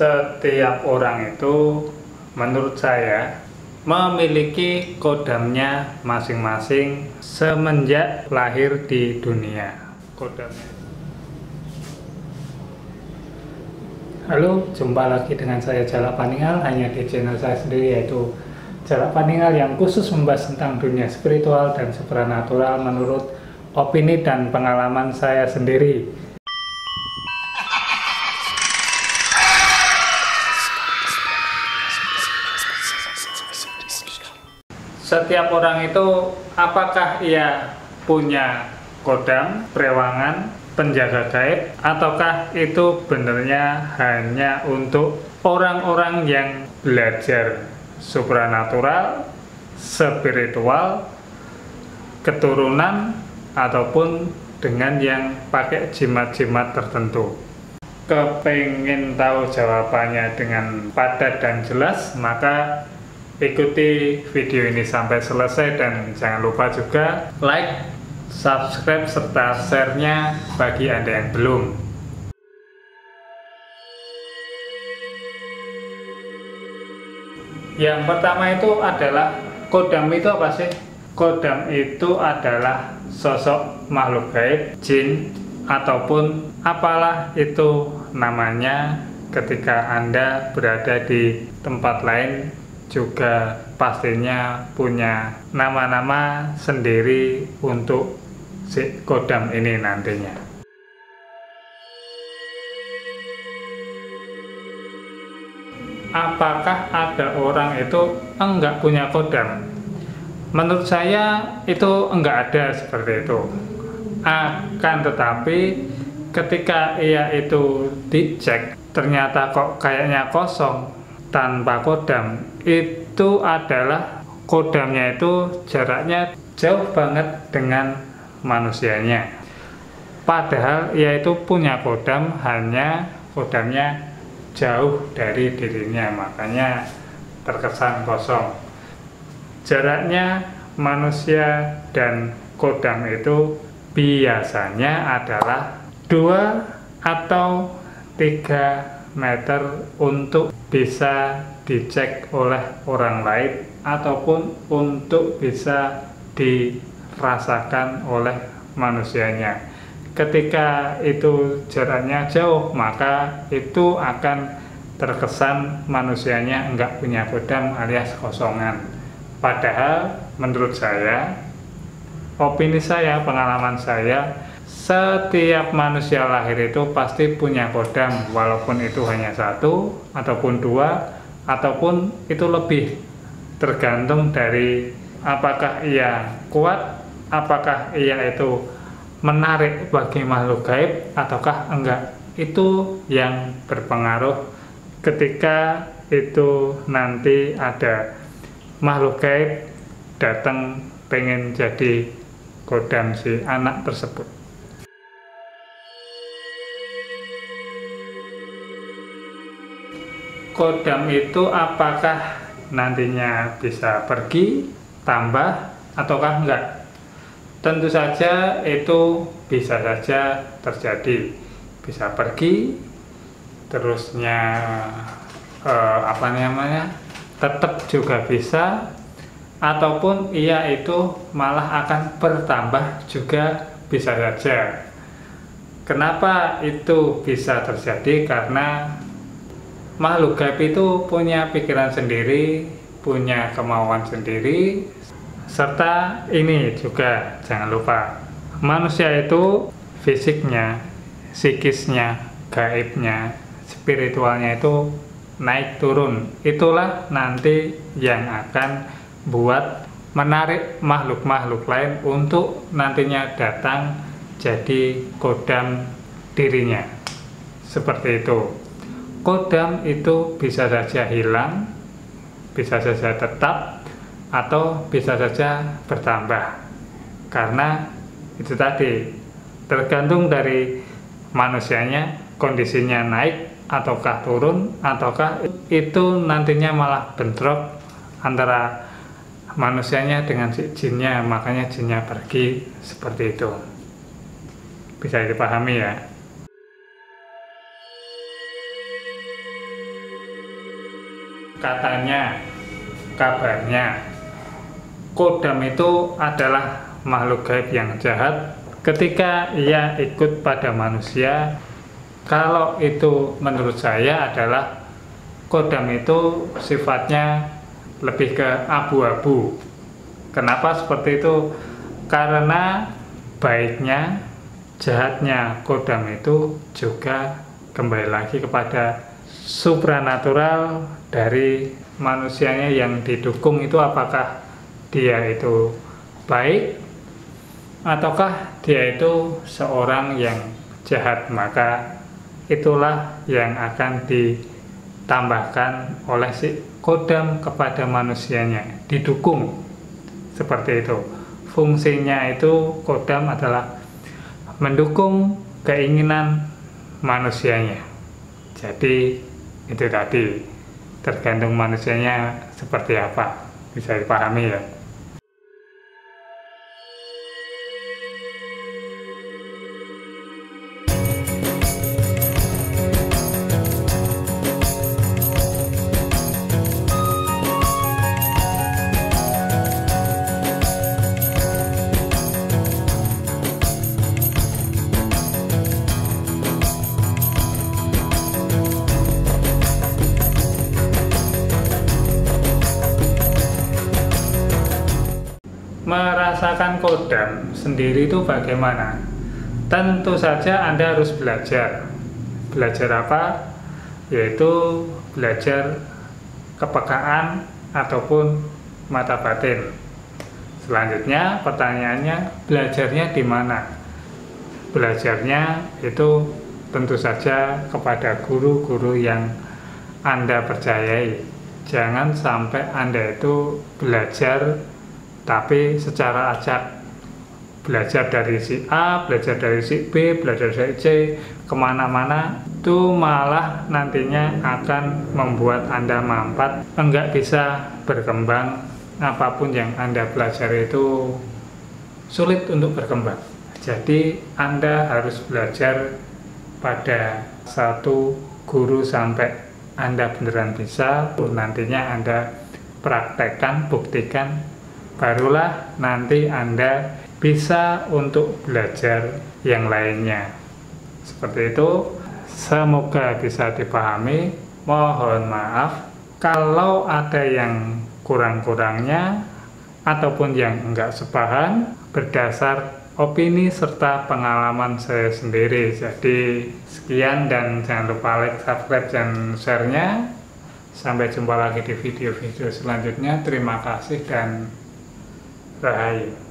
Setiap orang itu menurut saya memiliki kodamnya masing-masing semenjak lahir di dunia. Kodamnya. Halo, jumpa lagi dengan saya Jalak Paningal, hanya di channel saya sendiri, yaitu Jalak Paningal, yang khusus membahas tentang dunia spiritual dan supranatural menurut opini dan pengalaman saya sendiri. Setiap orang itu, apakah ia punya kodam, perewangan, penjaga gaib, ataukah itu benarnya hanya untuk orang-orang yang belajar supranatural, spiritual, keturunan, ataupun dengan yang pakai jimat-jimat tertentu. Kepengen tahu jawabannya dengan padat dan jelas, maka ikuti video ini sampai selesai dan jangan lupa juga like, subscribe, serta share-nya bagi Anda yang belum. Yang pertama itu adalah kodam. Itu apa sih? Kodam itu adalah sosok makhluk gaib, jin, ataupun apalah itu namanya ketika Anda berada di tempat lain, juga pastinya punya nama-nama sendiri untuk si kodam ini nantinya. Apakah ada orang itu enggak punya kodam? Menurut saya itu enggak ada seperti itu. Akan tetapi ketika ia itu dicek, ternyata kok kayaknya kosong, tanpa kodam, itu adalah kodamnya itu jaraknya jauh banget dengan manusianya. Padahal ia itu punya kodam, hanya kodamnya jauh dari dirinya, makanya terkesan kosong. Jaraknya manusia dan kodam itu biasanya adalah 2 atau 3 meter untuk bisa dicek oleh orang lain ataupun untuk bisa dirasakan oleh manusianya. Ketika itu jaraknya jauh, maka itu akan terkesan manusianya enggak punya kodam alias kosongan. Padahal menurut saya, opini saya, pengalaman saya, setiap manusia lahir itu pasti punya kodam, walaupun itu hanya 1 ataupun 2 ataupun itu lebih, tergantung dari apakah ia kuat, apakah ia itu menarik bagi makhluk gaib ataukah enggak. Itu yang berpengaruh ketika itu nanti ada makhluk gaib datang pengen jadi kodam si anak tersebut. Kodam itu apakah nantinya bisa pergi, tambah, ataukah enggak? Tentu saja itu bisa saja terjadi. Bisa pergi, terusnya tetap juga bisa, ataupun ia itu malah akan bertambah juga bisa saja. Kenapa itu bisa terjadi? Karena makhluk gaib itu punya pikiran sendiri, punya kemauan sendiri, serta ini juga jangan lupa, manusia itu fisiknya, psikisnya, gaibnya, spiritualnya itu naik turun. Itulah nanti yang akan buat menarik makhluk-makhluk lain untuk nantinya datang jadi kodam dirinya. Seperti itu. Kodam itu bisa saja hilang, bisa saja tetap, atau bisa saja bertambah. Karena itu tadi, tergantung dari manusianya, kondisinya naik ataukah turun, ataukah itu nantinya malah bentrok antara manusianya dengan si jinnya, makanya jinnya pergi, seperti itu. Bisa dipahami ya. katanya, kabarnya, kodam itu adalah makhluk gaib yang jahat. Ketika ia ikut pada manusia, kalau itu menurut saya adalah kodam itu sifatnya lebih ke abu-abu. Kenapa seperti itu? Karena baiknya, jahatnya kodam itu juga kembali lagi kepada supranatural dari manusianya yang didukung itu, apakah dia itu baik ataukah dia itu seorang yang jahat. Maka itulah yang akan ditambahkan oleh si kodam kepada manusianya, didukung seperti itu. Fungsinya itu kodam adalah mendukung keinginan manusianya. Jadi itu tadi, tergantung manusianya seperti apa, bisa dipahami ya. Merasakan kodam sendiri itu bagaimana? Tentu saja Anda harus belajar. Belajar apa? Yaitu belajar kepekaan ataupun mata batin. Selanjutnya pertanyaannya, belajarnya di mana? Belajarnya itu tentu saja kepada guru-guru yang Anda percayai. Jangan sampai Anda itu belajar tapi secara acak, belajar dari si A, belajar dari si B, belajar dari C, kemana-mana, itu malah nantinya akan membuat Anda mampat, enggak bisa berkembang. Apapun yang Anda pelajari itu sulit untuk berkembang. Jadi Anda harus belajar pada satu guru sampai Anda beneran bisa, nantinya Anda praktekkan, buktikan, barulah nanti Anda bisa untuk belajar yang lainnya. Seperti itu, semoga bisa dipahami. Mohon maaf kalau ada yang kurang-kurangnya ataupun yang enggak sepaham berdasar opini serta pengalaman saya sendiri. Jadi sekian, dan jangan lupa like, subscribe, dan share-nya. Sampai jumpa lagi di video-video selanjutnya. Terima kasih dan rahayu.